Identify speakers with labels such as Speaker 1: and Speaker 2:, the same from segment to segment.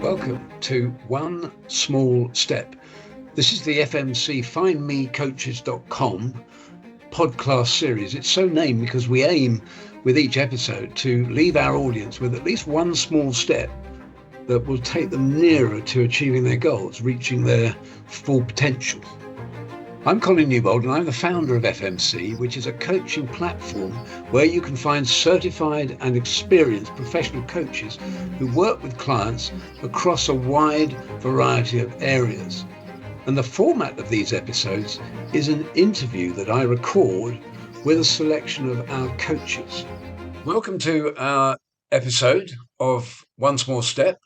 Speaker 1: Welcome to One Small Step. This is the FMC findmecoaches.com PodClass series. It's so named because we aim with each episode to leave our audience with at least one small step that will take them nearer to achieving their goals, reaching their full potential. I'm Colin Newbold and I'm the founder of FMC, which is a coaching platform where you can find certified and experienced professional coaches who work with clients across a wide variety of areas. And the format of these episodes is an interview that I record with a selection of our coaches. Welcome to our episode of One Small Step.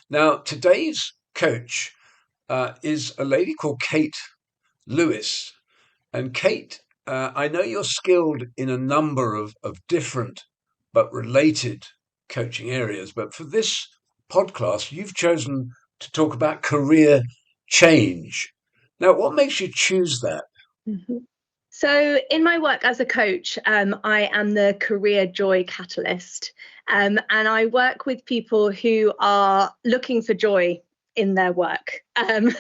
Speaker 1: Now, today's coach is a lady called Kate Lewis. And Kate, I know you're skilled in a number of different but related coaching areas, but for this podcast, you've chosen to talk about career change. Now, what makes you choose that?
Speaker 2: Mm-hmm. So in my work as a coach, I am the career joy catalyst, and I work with people who are looking for joy in their work, and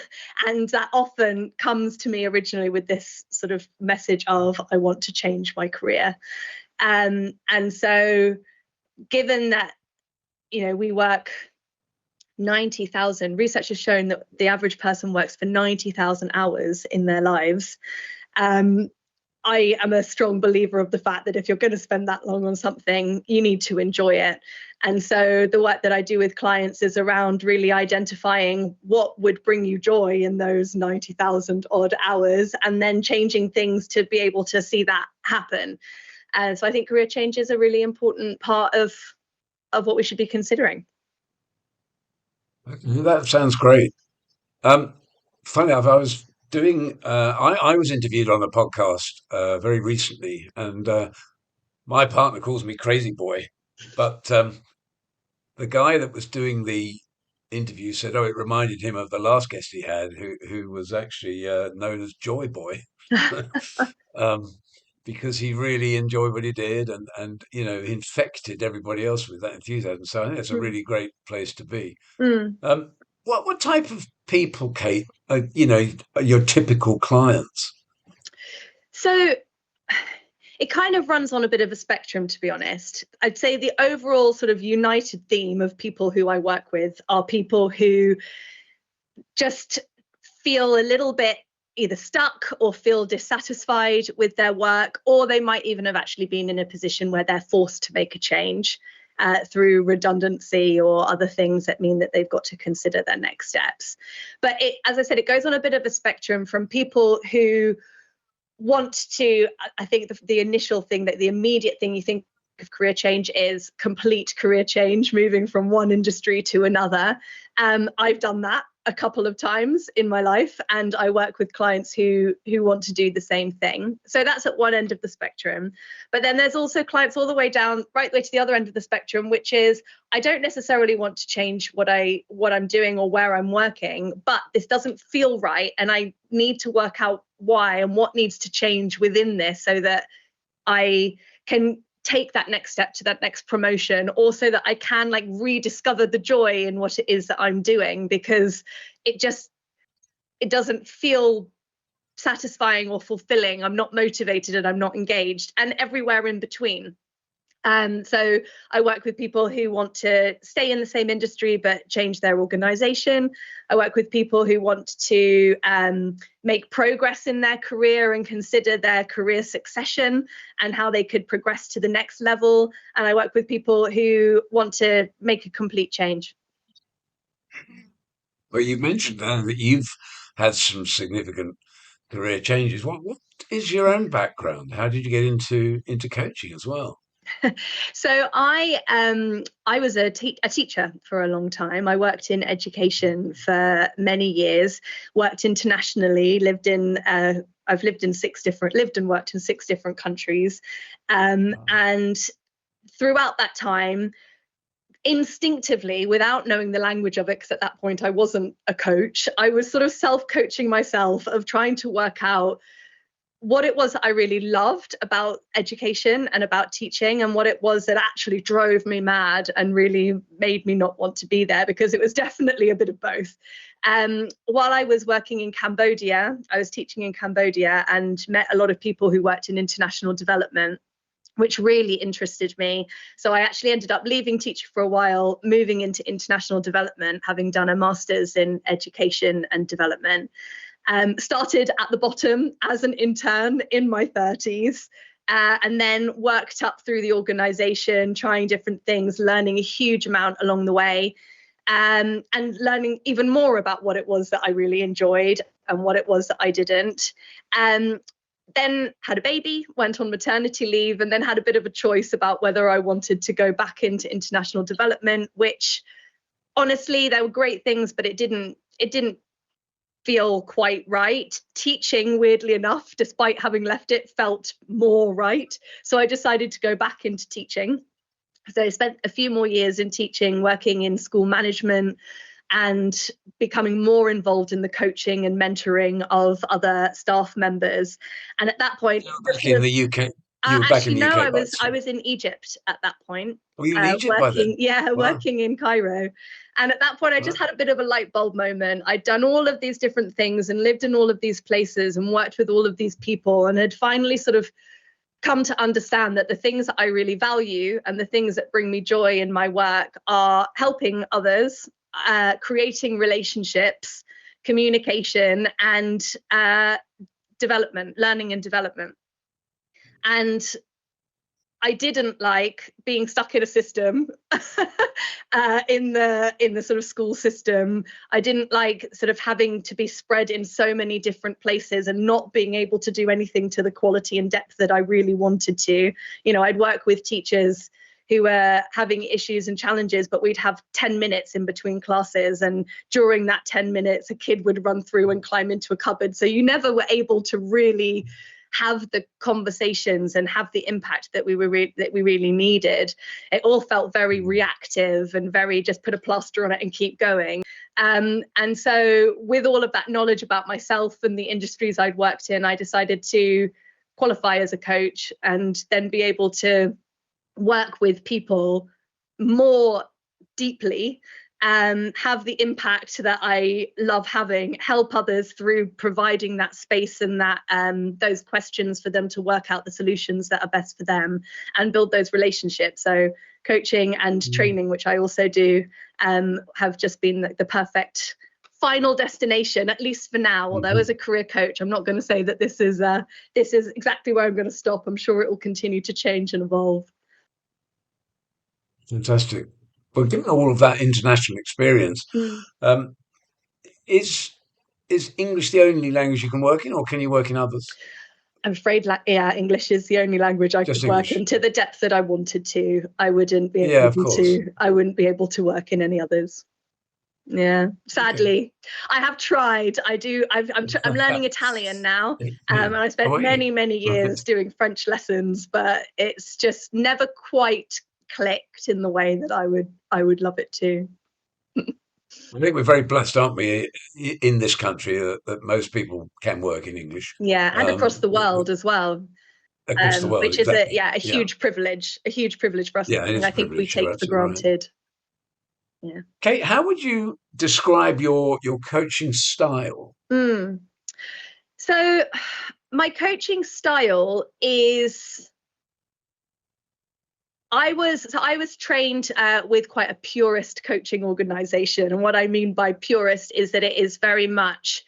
Speaker 2: that often comes to me originally with this sort of message of I want to change my career, and so given that we work 90,000, research has shown that the average person works for 90,000 hours in their lives. I am a strong believer of the fact that if you're going to spend that long on something, you need to enjoy it. And so the work that I do with clients is around really identifying what would bring you joy in those 90,000 odd hours and then changing things to be able to see that happen. And so I think career change is a really important part of what we should be considering.
Speaker 1: That sounds great. Funny enough, I was doing, I was interviewed on a podcast very recently, and my partner calls me Crazy Boy, but the guy that was doing the interview said, "Oh, it reminded him of the last guest he had, who was actually known as Joy Boy, because he really enjoyed what he did, and infected everybody else with that enthusiasm. So I think it's a really great place to be."
Speaker 2: Mm.
Speaker 1: What type of people, Kate, are your typical clients?
Speaker 2: So it kind of runs on a bit of a spectrum, to be honest. I'd say the overall sort of united theme of people who I work with are people who just feel a little bit either stuck or feel dissatisfied with their work, or they might even have actually been in a position where they're forced to make a change through redundancy or other things that mean that they've got to consider their next steps. But as I said, it goes on a bit of a spectrum from people who want to, I think the initial thing, that the immediate thing you think of career change is complete career change, moving from one industry to another. I've done that a couple of times in my life, and I work with clients who want to do the same thing. So that's at one end of the spectrum. But then there's also clients all the way down, right way to the other end of the spectrum, which is I don't necessarily want to change what I'm doing or where I'm working, but this doesn't feel right, and I need to work out why and what needs to change within this so that I can take that next step to that next promotion, or so that I can rediscover the joy in what it is that I'm doing, because it doesn't feel satisfying or fulfilling. I'm not motivated and I'm not engaged, and everywhere in between. So I work with people who want to stay in the same industry but change their organization. I work with people who want to make progress in their career and consider their career succession and how they could progress to the next level. And I work with people who want to make a complete change.
Speaker 1: Well, you mentioned that you've had some significant career changes. What is your own background? How did you get into coaching as well?
Speaker 2: So I was a teacher for a long time. I worked in education for many years, worked internationally, I've lived and worked in 6 different countries. And throughout that time, instinctively, without knowing the language of it, because at that point I wasn't a coach, I was sort of self-coaching myself of trying to work out what it was that I really loved about education and about teaching, and what it was that actually drove me mad and really made me not want to be there, because it was definitely a bit of both. While I was working in Cambodia, I was teaching in Cambodia and met a lot of people who worked in international development, which really interested me. So I actually ended up leaving teaching for a while, moving into international development, having done a master's in education and development. Started at the bottom as an intern in my 30s, and then worked up through the organization, trying different things, learning a huge amount along the way, and learning even more about what it was that I really enjoyed and what it was that I didn't. Then had a baby, went on maternity leave, and then had a bit of a choice about whether I wanted to go back into international development, which honestly, there were great things, but it didn't feel quite right. Teaching, weirdly enough, despite having left it, felt more right. So I decided to go back into teaching. So I spent a few more years in teaching, working in school management and becoming more involved in the coaching and mentoring of other staff members. And at that point,
Speaker 1: Back in the UK. You were back
Speaker 2: actually,
Speaker 1: in the
Speaker 2: no,
Speaker 1: UK,
Speaker 2: I was in Egypt at that point.
Speaker 1: Were you in Egypt by then?
Speaker 2: Yeah,
Speaker 1: Wow.
Speaker 2: working in Cairo. And at that point, I just had a bit of a light bulb moment. I'd done all of these different things and lived in all of these places and worked with all of these people, and had finally sort of come to understand that the things that I really value and the things that bring me joy in my work are helping others, creating relationships, communication, and development, learning and development. And I didn't like being stuck in a system, in the sort of school system. I didn't like sort of having to be spread in so many different places and not being able to do anything to the quality and depth that I really wanted to. You know, I'd work with teachers who were having issues and challenges, but we'd have 10 minutes in between classes, and during that 10 minutes a kid would run through and climb into a cupboard. So you never were able to really have the conversations and have the impact that we really needed. It all felt very reactive and very just put a plaster on it and keep going. And so with all of that knowledge about myself and the industries I'd worked in, I decided to qualify as a coach and then be able to work with people more deeply, have the impact that I love having, help others through providing that space and that those questions for them to work out the solutions that are best for them, and build those relationships. So coaching and training, which I also do, have just been the perfect final destination, at least for now. Although as a career coach, I'm not going to say that this is exactly where I'm going to stop. I'm sure it will continue to change and evolve.
Speaker 1: Fantastic. Well, given all of that international experience, is English the only language you can work in, or can you work in others?
Speaker 2: I'm afraid, English is the only language I could work in to the depth that I wanted to. I wouldn't be able to. I wouldn't be able to work in any others. Yeah, sadly, I have tried. I do. I'm learning Italian now, and I spent many years doing French lessons, but it's just never quite clicked in the way that I would love it to.
Speaker 1: I think we're very blessed, aren't we, in this country, that most people can work in English.
Speaker 2: Yeah, and across the world as well.
Speaker 1: Across the world,
Speaker 2: which is a huge privilege, for us.
Speaker 1: Yeah, it is
Speaker 2: I think we take for granted. Right. Yeah.
Speaker 1: Kate, how would you describe your coaching style?
Speaker 2: So my coaching style is, I was trained with quite a purist coaching organization. And what I mean by purist is that it is very much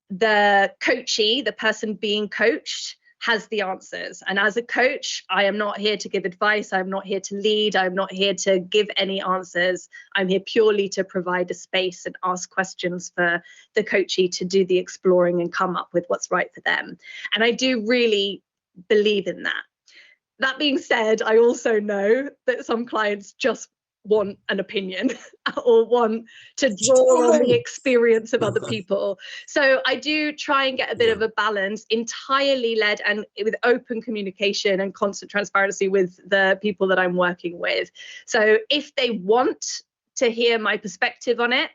Speaker 2: the coachee, the person being coached, has the answers. And as a coach, I am not here to give advice. I'm not here to lead. I'm not here to give any answers. I'm here purely to provide a space and ask questions for the coachee to do the exploring and come up with what's right for them. And I do really believe in that. That being said, I also know that some clients just want an opinion or want to draw on the experience of other people. So I do try and get a bit of a balance, entirely led and with open communication and constant transparency with the people that I'm working with. So if they want to hear my perspective on it,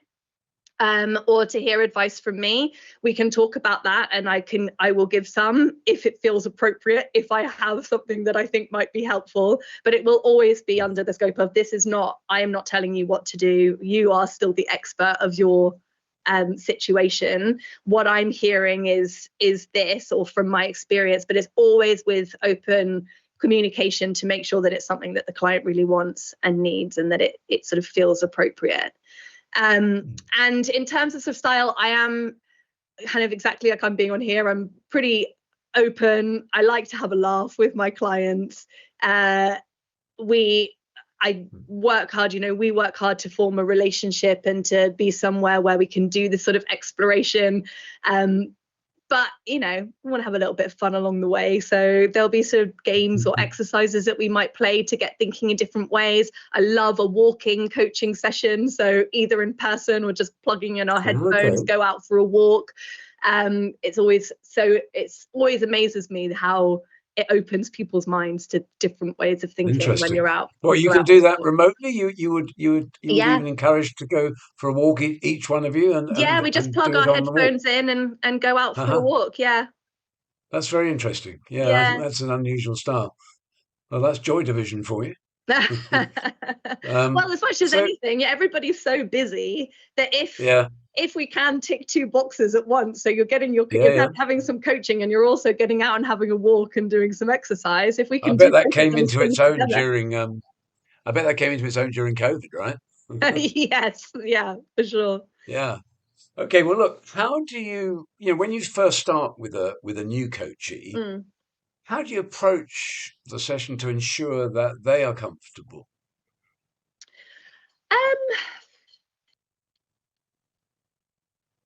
Speaker 2: or to hear advice from me, we can talk about that, and I will give some if it feels appropriate, if I have something that I think might be helpful, but it will always be under the scope of, I am not telling you what to do. You are still the expert of your situation. What I'm hearing is this, or from my experience, but it's always with open communication to make sure that it's something that the client really wants and needs, and that it sort of feels appropriate. And in terms of style, I am kind of exactly like I'm being on here. I'm pretty open. I like to have a laugh with my clients. I work hard, we work hard to form a relationship and to be somewhere where we can do this sort of exploration. But we want to have a little bit of fun along the way. So there'll be sort of games or exercises that we might play to get thinking in different ways. I love a walking coaching session. So either in person or just plugging in our headphones, go out for a walk. It always amazes me how it opens people's minds to different ways of thinking when you're out.
Speaker 1: Well, you can do that remotely. You would even encourage to go for a walk, each one of you, and
Speaker 2: we just plug our headphones in and go out for a walk. Yeah,
Speaker 1: that's very interesting. Yeah, that's an unusual style. Well, that's Joy Division for you.
Speaker 2: Well, as much as anything, everybody's so busy that if we can tick two boxes at once, so you're getting having some coaching and you're also getting out and having a walk and doing some exercise. If we can,
Speaker 1: I bet that came into its own during. I bet that came into its own during COVID, right?
Speaker 2: Yes, yeah, for sure.
Speaker 1: Yeah. Okay. Well, look. How do you when you first start with a new coachee? How do you approach the session to ensure that they are comfortable?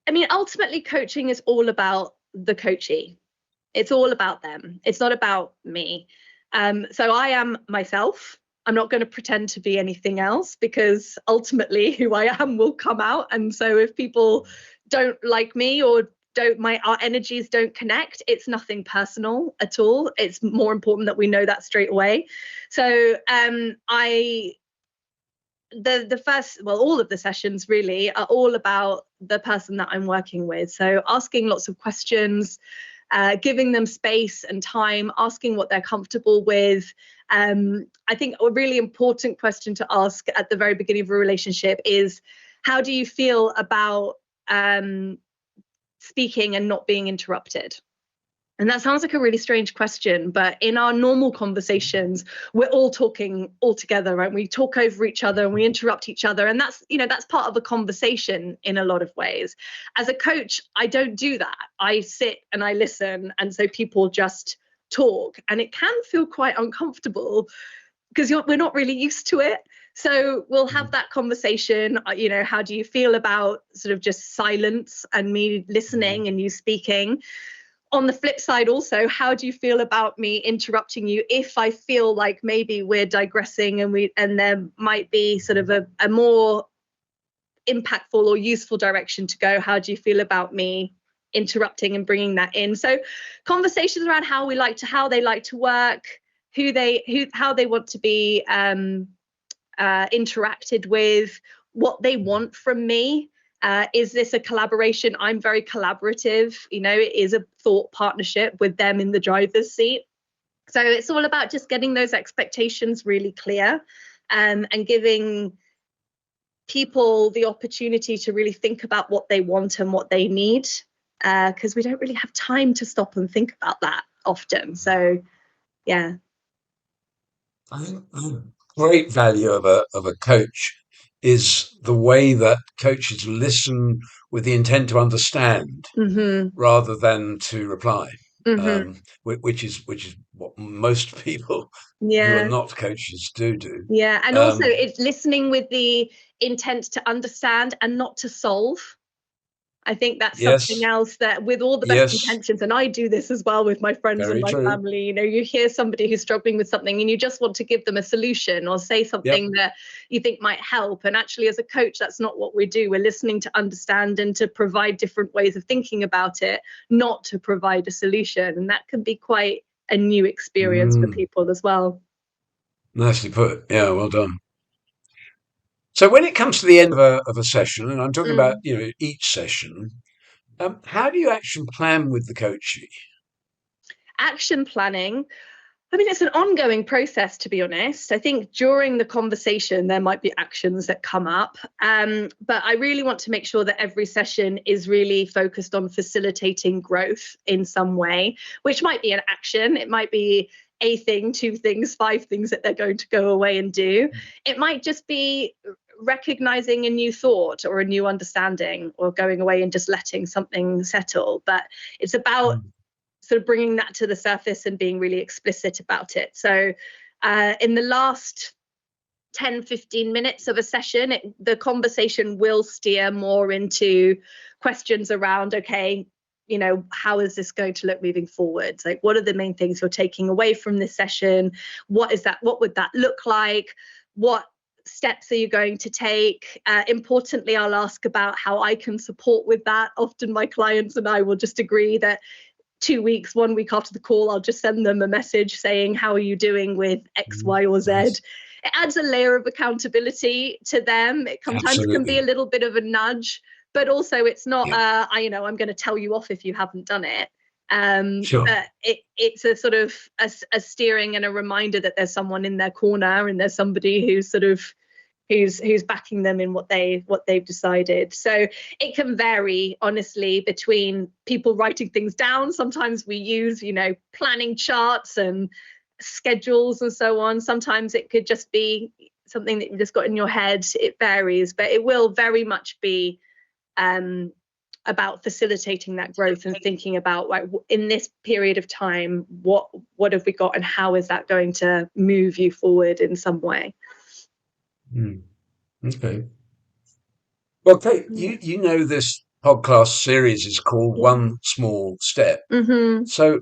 Speaker 2: I mean, ultimately, coaching is all about the coachee. It's all about them. It's not about me. So I am myself. I'm not going to pretend to be anything else, because ultimately who I am will come out. And so if people don't like me or our energies don't connect, it's nothing personal at all. It's more important that we know that straight away. So all of the sessions really are all about the person that I'm working with. So asking lots of questions, giving them space and time, asking what they're comfortable with. I think a really important question to ask at the very beginning of a relationship is, how do you feel about speaking and not being interrupted? And that sounds like a really strange question, but in our normal conversations, we're all talking all together, right? We talk over each other and we interrupt each other. And that's part of a conversation in a lot of ways. As a coach, I don't do that. I sit and I listen. And so people just talk, and it can feel quite uncomfortable because we're not really used to it. So we'll have that conversation. How do you feel about sort of just silence and me listening and you speaking? On the flip side also, how do you feel about me interrupting you if I feel like maybe we're digressing and there might be sort of a more impactful or useful direction to go? How do you feel about me interrupting and bringing that in? So conversations around how they like to work, how they want to be interacted with, what they want from me. Is this a collaboration? I'm very collaborative. It is a thought partnership with them in the driver's seat. So it's all about just getting those expectations really clear, and giving people the opportunity to really think about what they want and what they need, because we don't really have time to stop and think about that often. So, yeah.
Speaker 1: I think the great value of a coach is the way that coaches listen with the intent to understand rather than to reply, which is what most people who are not coaches do.
Speaker 2: Yeah, and also it's listening with the intent to understand and not to solve. I think that's something else that, with all the best intentions, and I do this as well with my friends and my family, you hear somebody who's struggling with something and you just want to give them a solution or say something that you think might help. And actually, as a coach, that's not what we do. We're listening to understand and to provide different ways of thinking about it, not to provide a solution. And that can be quite a new experience for people as well.
Speaker 1: Nicely put. Yeah, well done. So when it comes to the end of a session, and I'm talking about,
Speaker 2: Mm.
Speaker 1: each session, how do you action plan with the coachee?
Speaker 2: Action planning. I mean, it's an ongoing process, to be honest. I think during the conversation, there might be actions that come up. But I really want to make sure that every session is really focused on facilitating growth in some way, which might be an action. It might be a thing, two things, five things that they're going to go away and do. It might just be recognizing a new thought or a new understanding or going away and just letting something settle. But it's about
Speaker 1: Mm.
Speaker 2: sort of bringing that to the surface and being really explicit about it. So in the last 10-15 minutes of a session, the conversation will steer more into questions around, okay, how is this going to look moving forward? Like, what are the main things you're taking away from this session? What would that look like? What steps are you going to take? Importantly, I'll ask about how I can support with that. Often my clients and I will just agree that 2 weeks, 1 week after the call, I'll just send them a message saying, how are you doing with X,
Speaker 1: Mm.
Speaker 2: Y, or Z?
Speaker 1: Nice.
Speaker 2: It adds a layer of accountability to them. It sometimes can be
Speaker 1: Absolutely.
Speaker 2: a little bit of a nudge, but also it's not,
Speaker 1: Yeah.
Speaker 2: I'm going to tell you off if you haven't done it.
Speaker 1: Sure.
Speaker 2: But it's a sort of a steering and a reminder that there's someone in their corner and there's somebody who's sort of who's backing them in what they've decided. So it can vary, honestly, between people writing things down. Sometimes we use, planning charts and schedules and so on. Sometimes it could just be something that you just got in your head. It varies, but it will very much be about facilitating that growth and thinking about, like, in this period of time, what have we got and how is that going to move you forward in some way.
Speaker 1: Mm. Okay. Well, Kate,
Speaker 2: Yeah.
Speaker 1: you know this podcast series is called
Speaker 2: Yeah.
Speaker 1: One Small Step.
Speaker 2: Mm-hmm.
Speaker 1: So,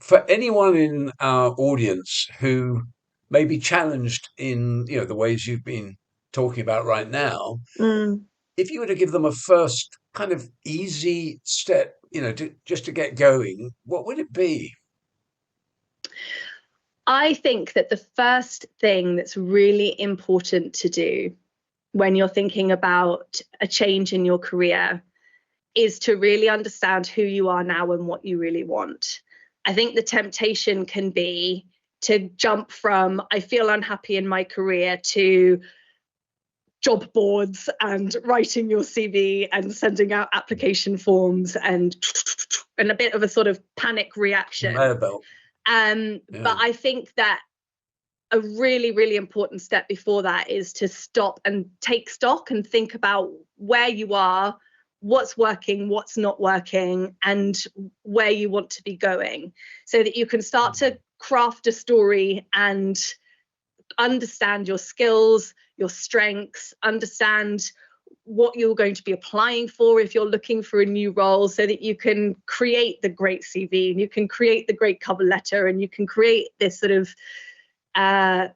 Speaker 1: for anyone in our audience who may be challenged in, the ways you've been talking about right now,
Speaker 2: Mm.
Speaker 1: if you were to give them a first kind of easy step, just to get going, what would it be?
Speaker 2: I think that the first thing that's really important to do when you're thinking about a change in your career is to really understand who you are now and what you really want. I think the temptation can be to jump from, I feel unhappy in my career, to job boards and writing your CV and sending out application forms and a bit of a sort of panic reaction.
Speaker 1: Conveyor belt.
Speaker 2: But
Speaker 1: Yeah.
Speaker 2: I think that a really, really important step before that is to stop and take stock and think about where you are, what's working, what's not working, and where you want to be going, so that you can start to craft a story and understand your skills, your strengths, understand what you're going to be applying for if you're looking for a new role, so that you can create the great CV and you can create the great cover letter and you can create this sort of uh,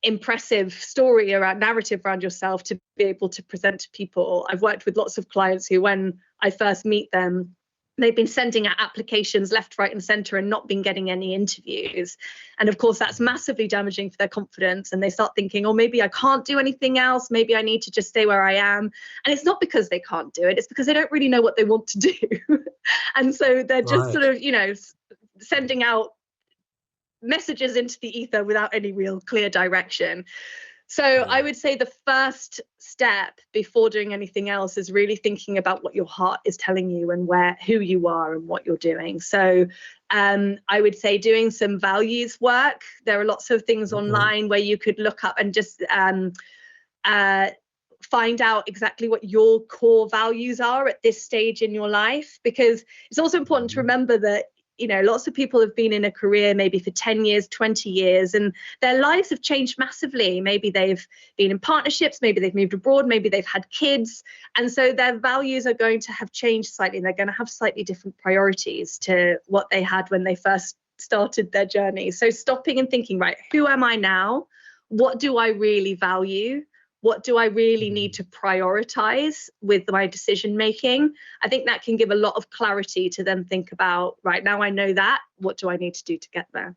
Speaker 2: impressive story around narrative around yourself to be able to present to people. I've worked with lots of clients who, when I first meet them, they've been sending out applications left, right, and center and not been getting any interviews. And of course, that's massively damaging for their confidence. And they start thinking, oh, maybe I can't do anything else. Maybe I need to just stay where I am. And it's not because they can't do it, it's because they don't really know what they want to do. And so they're just
Speaker 1: Right.
Speaker 2: sort of, sending out messages into the ether without any real clear direction. So
Speaker 1: Yeah.
Speaker 2: I would say the first step before doing anything else is really thinking about what your heart is telling you and who you are and what you're doing. So I would say doing some values work. There are lots of things
Speaker 1: Okay.
Speaker 2: online where you could look up and just find out exactly what your core values are at this stage in your life, because it's also important to
Speaker 1: Mhm.
Speaker 2: remember that lots of people have been in a career maybe for 10 years, 20 years, and their lives have changed massively. Maybe they've been in partnerships, maybe they've moved abroad, maybe they've had kids, and so their values are going to have changed slightly, and they're going to have slightly different priorities to what they had when they first started their journey. So stopping and thinking, right, who am I now? What do I really value? What do I really need to prioritize with my decision making? I think that can give a lot of clarity to then think about, right, now I know that, what do I need to do to get there?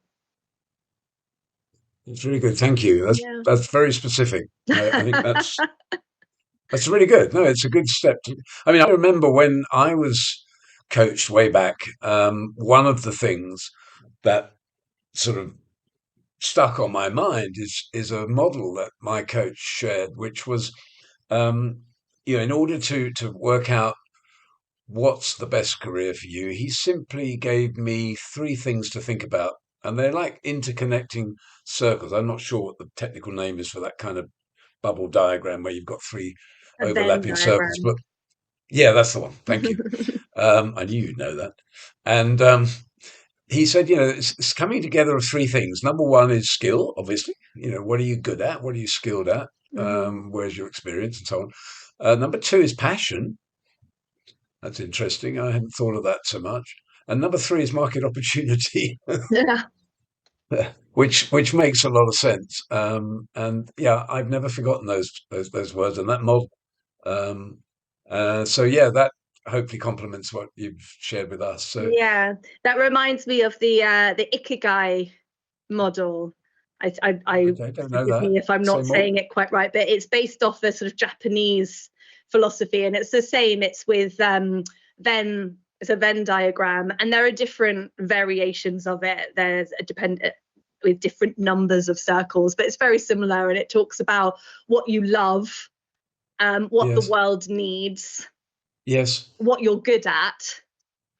Speaker 1: It's really good. Thank you. That's
Speaker 2: Yeah.
Speaker 1: that's very specific. I think that's That's really good. No, it's a good step. I mean, I remember when I was coached way back, one of the things that sort of stuck on my mind is a model that my coach shared, which was, um, in order to work out what's the best career for you, he simply gave me three things to think about, and they're like interconnecting circles. I'm not sure what the technical name is for that kind of bubble diagram where you've got three
Speaker 2: A Venn
Speaker 1: overlapping circles,
Speaker 2: diagram.
Speaker 1: but yeah, that's the one. Thank you. I knew you'd know that. And he said, it's coming together of three things. Number one is skill, obviously. What are you good at? What are you skilled at?
Speaker 2: Hmm.
Speaker 1: Where's your experience and so on? Number two is passion. That's interesting. I hadn't thought of that so much. And number three is market opportunity,
Speaker 2: Yeah.
Speaker 1: which makes a lot of sense. And yeah, I've never forgotten those words and that model. Um, so yeah, that hopefully complements what you've shared with us. So
Speaker 2: Yeah, that reminds me of the Ikigai model. I
Speaker 1: okay, I don't know
Speaker 2: forgive
Speaker 1: that.
Speaker 2: me if I'm
Speaker 1: Say
Speaker 2: not
Speaker 1: more.
Speaker 2: saying it quite right, but it's based off a sort of Japanese philosophy, and it's the same. It's with Venn. It's a Venn diagram, and there are different variations of it. There's a dependent with different numbers of circles, but it's very similar, and it talks about what you love, what the
Speaker 1: Yes,
Speaker 2: world needs,
Speaker 1: yes,
Speaker 2: what you're good at,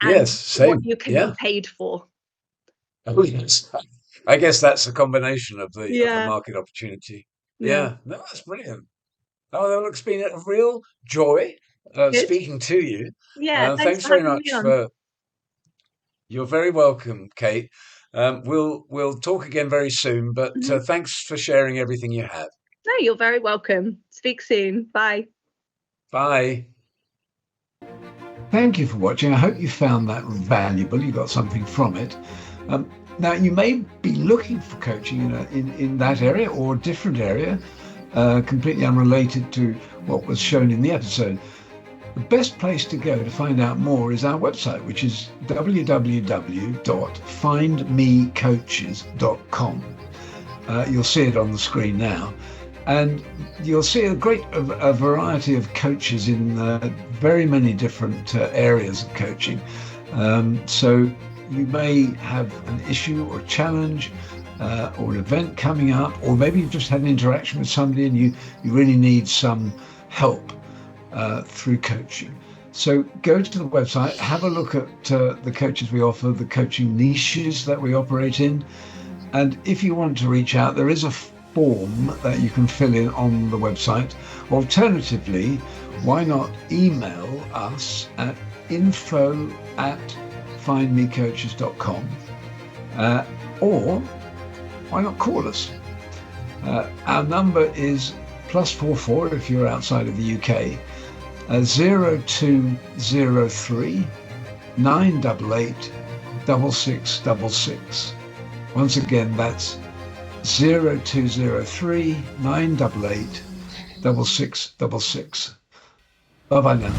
Speaker 2: and
Speaker 1: yes.
Speaker 2: what
Speaker 1: Same.
Speaker 2: you can be
Speaker 1: Yeah.
Speaker 2: paid for.
Speaker 1: Oh, yes. I guess that's the combination of the
Speaker 2: Yeah,
Speaker 1: market opportunity.
Speaker 2: yeah.
Speaker 1: Yeah. No, that's brilliant. Oh, well, it's been a real joy
Speaker 2: Good.
Speaker 1: speaking to you.
Speaker 2: Yeah, thanks
Speaker 1: Thanks
Speaker 2: for
Speaker 1: very
Speaker 2: having me
Speaker 1: much
Speaker 2: on.
Speaker 1: for. You're very welcome, Kate. We'll talk again very soon, but
Speaker 2: Mhm.
Speaker 1: thanks for sharing everything you have.
Speaker 2: No, you're very welcome. Speak soon. Bye.
Speaker 1: Bye. Thank you for watching. I hope you found that valuable. You got something from it. Um, Now, you may be looking for coaching in that area or a different area, completely unrelated to what was shown in the episode. The best place to go to find out more is our website, which is www.findmecoaches.com. You'll see it on the screen now. And you'll see a variety of coaches in very many different areas of coaching. So you may have an issue or a challenge or an event coming up, or maybe you've just had an interaction with somebody and you really need some help through coaching. So go to the website, have a look at the coaches we offer, the coaching niches that we operate in. And if you want to reach out, there is a form that you can fill in on the website. Alternatively, why not email us at info@findmecoaches.com, or why not call us? Our number is +44 if you're outside of the UK, 0203 988 6666. Once again, that's 0203 988 6666. Bye bye now.